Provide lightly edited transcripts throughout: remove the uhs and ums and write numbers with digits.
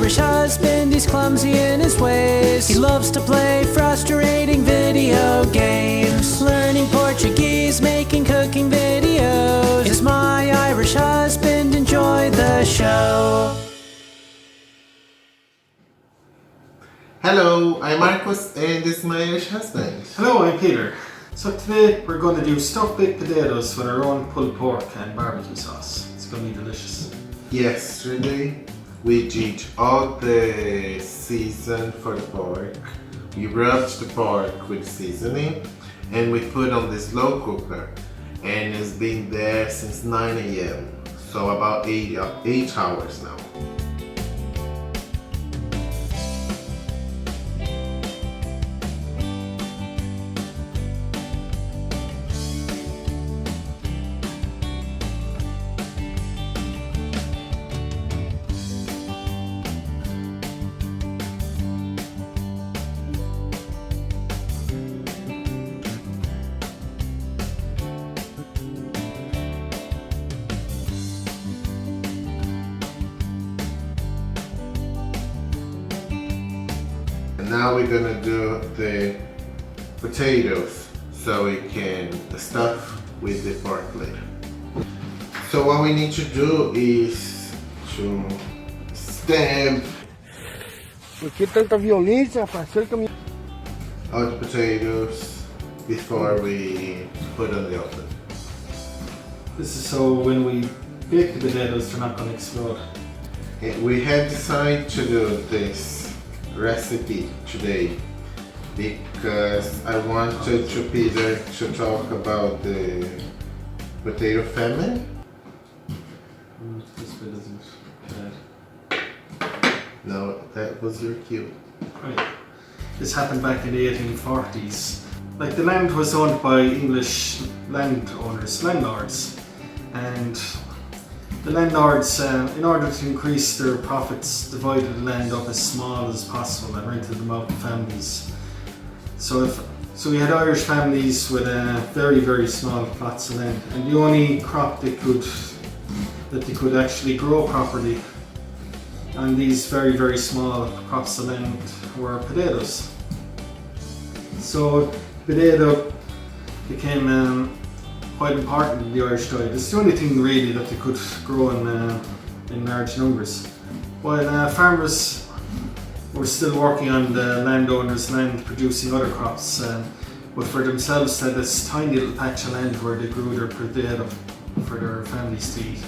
Irish husband, he's clumsy in his ways. He loves to play frustrating video games. Learning Portuguese, making cooking videos. It's my Irish husband, enjoy the show. Hello, I'm Marcus and this is my Irish husband. Hello, I'm Peter. So today we're going to do stuffed baked potatoes with our own pulled pork and barbecue sauce. It's going to be delicious. Yesterday we did all the season for the pork. We rubbed the pork with seasoning and we put on the slow cooker, and it's been there since 9 a.m. So about 8 hours now. Now we're gonna do the potatoes so we can stuff with the pork later. So what we need to do is to stamp Por que tanta violência, rapaz? all the potatoes before we put on the oven. This is so when we bake the potatoes, they're not going to explode. And we have decided to do this recipe today because I wanted to Peter to talk about the potato famine. This bit isn't bad. No, that was your cue. Right. This happened back in the 1840s. Like, the land was owned by English landlords, and the landlords, in order to increase their profits, divided the land up as small as possible and rented them out to families. So we had Irish families with very, very small plots of land, and the only crop they could actually grow properly on these very, very small crops of land were potatoes. So potato became quite important in the Irish diet. It's the only thing really that they could grow in large numbers. While farmers were still working on the landowners' land producing other crops, but for themselves they had this tiny little patch of land where they grew their potato for their families to eat.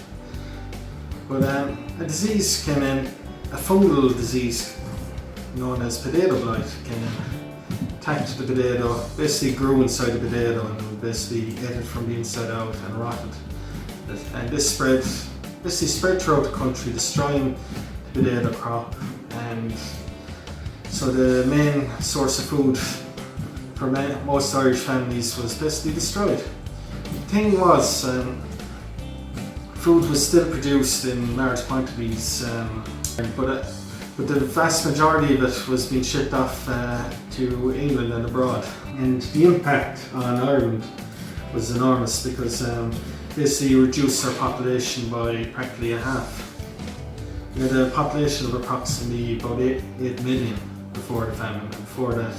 But a disease came in, a fungal disease known as potato blight came in. Attacked the potato, basically grew inside the potato and basically ate it from the inside out and rotted. And this spread throughout the country, destroying the potato crop. And so the main source of food for most Irish families was basically destroyed. The thing was, food was still produced in large quantities, but the vast majority of it was being shipped off to England and abroad. And the impact on Ireland was enormous because basically reduced our population by practically a half. We had a population of approximately about 8 million before the famine, and before that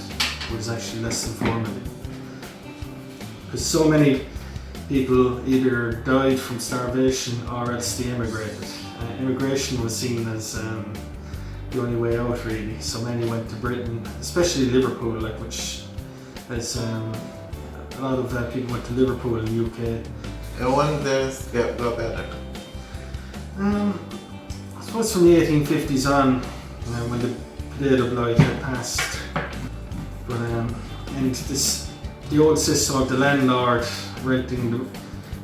it was actually less than 4 million. Because so many people either died from starvation or else they emigrated. Immigration was seen as the only way out really, so many went to Britain, especially Liverpool, which has a lot of people went to Liverpool in the UK. And when does it got better? I suppose from the 1850s on, when the potato blight had passed. But and the old system of the landlord renting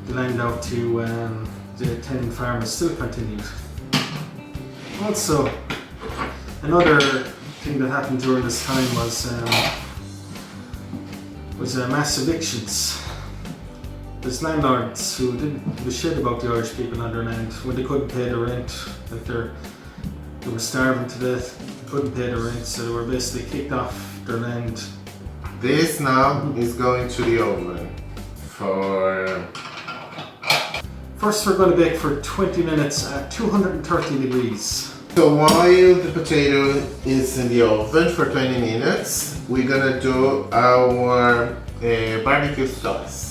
the land out to the tenant farmers still continued. Also, another thing that happened during this time was mass evictions. There's landlords who didn't give a shit about the Irish people on their land when they couldn't pay the rent. Like they were starving to death, they couldn't pay the rent, so they were basically kicked off their land. This now is going to the oven for... First we're going to bake for 20 minutes at 230 degrees. So while the potato is in the oven for 20 minutes, we're gonna do our barbecue sauce.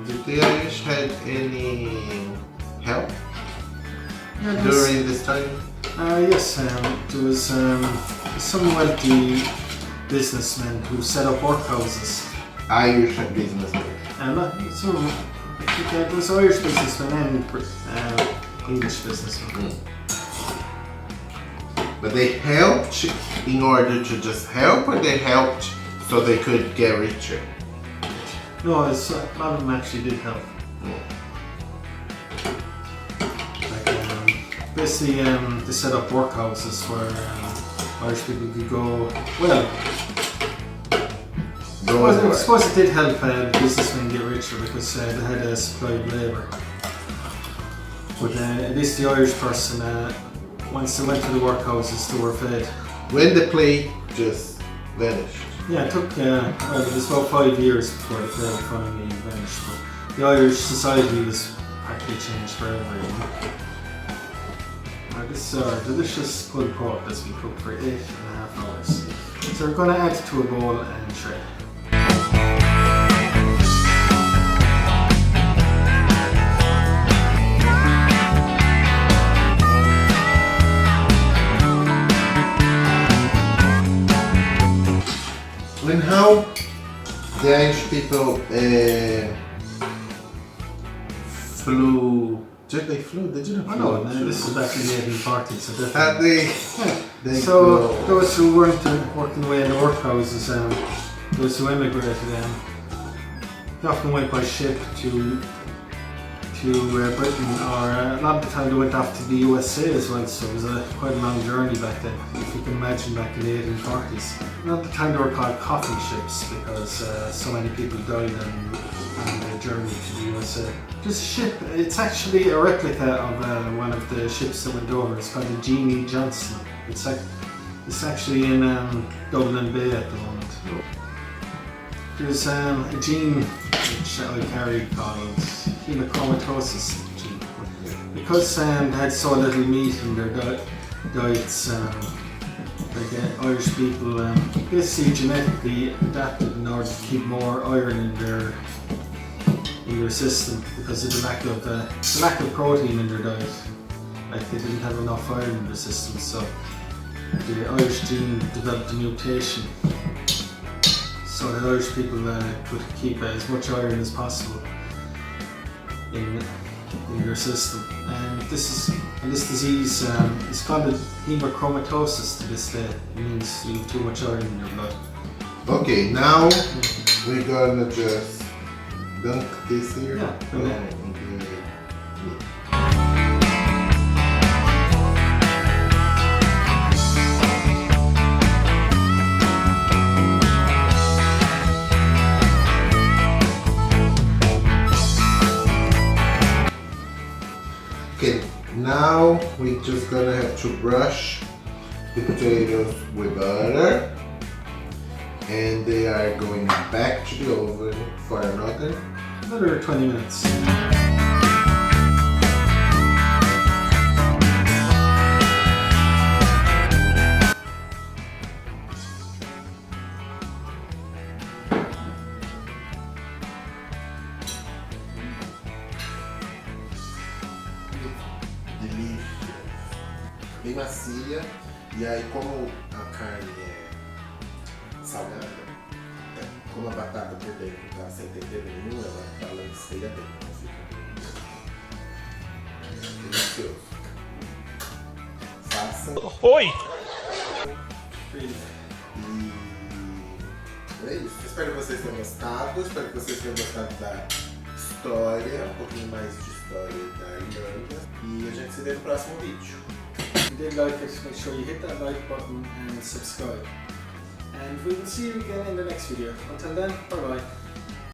Did the Irish had any help during this time? Yes, there was some wealthy businessmen who set up workhouses. Irish businessmen. There was Irish businessmen and English businessmen. But they helped in order to just help, or they helped so they could get richer? No, a lot of them actually did help. Basically, they set up workhouses where Irish people could go. Well, I suppose it did help businessmen get richer because they had a supply of labour. But at least the Irish person, once they went to the workhouses, they were fed. When the plague just vanished? Yeah, it took well, it was about 5 years before the plague finally vanished. But the Irish society was practically changed forever. You know? This is our delicious pulled pork that's been cooked for 8.5 hours. So we're going to add it to a bowl and shred. And how the Irish people flew? Did they flew? They didn't fly. Oh no, this is back in the 1840s. So they so those who weren't working away in the workhouses, those who emigrated, they often went by ship to Britain, or a lot of the time they went off to the USA as well. So it was quite a long journey back then, if you can imagine, back in the 1840s. A lot of the time they were called coffin ships because so many people died on the journey to the USA. This ship, it's actually a replica of one of the ships that went over. It's called the Jeannie Johnson. It's actually in Dublin Bay at the moment. There's a gene which I carry called hemochromatosis gene. Because they had so little meat in their diets, Irish people basically genetically adapted in order to keep more iron in their system because of the lack of protein in their diet. Like they didn't have enough iron in their system, so the Irish gene developed a mutation so that Irish people could keep as much iron as possible in their system. And this disease is called hemochromatosis to this day. It means you have too much iron in your blood. Okay, now we're gonna just dunk this here. Yeah. Okay, now we're just gonna have to brush the potatoes with butter, and they are going back to the oven for another 20 minutes. delícia, bem macia, e aí como a carne é salgada, como a batata por dentro tá sem tempero nenhum, ela balanceia bem, então fica bem delicioso. Faça. Oi! E é isso. Espero que vocês tenham gostado. Espero que vocês tenham gostado da história, um pouquinho mais de história da Irlanda. E a gente se vê no próximo vídeo. If you did like it, make sure you hit that like button and subscribe. And we will see you again in the next video. Until then, bye bye.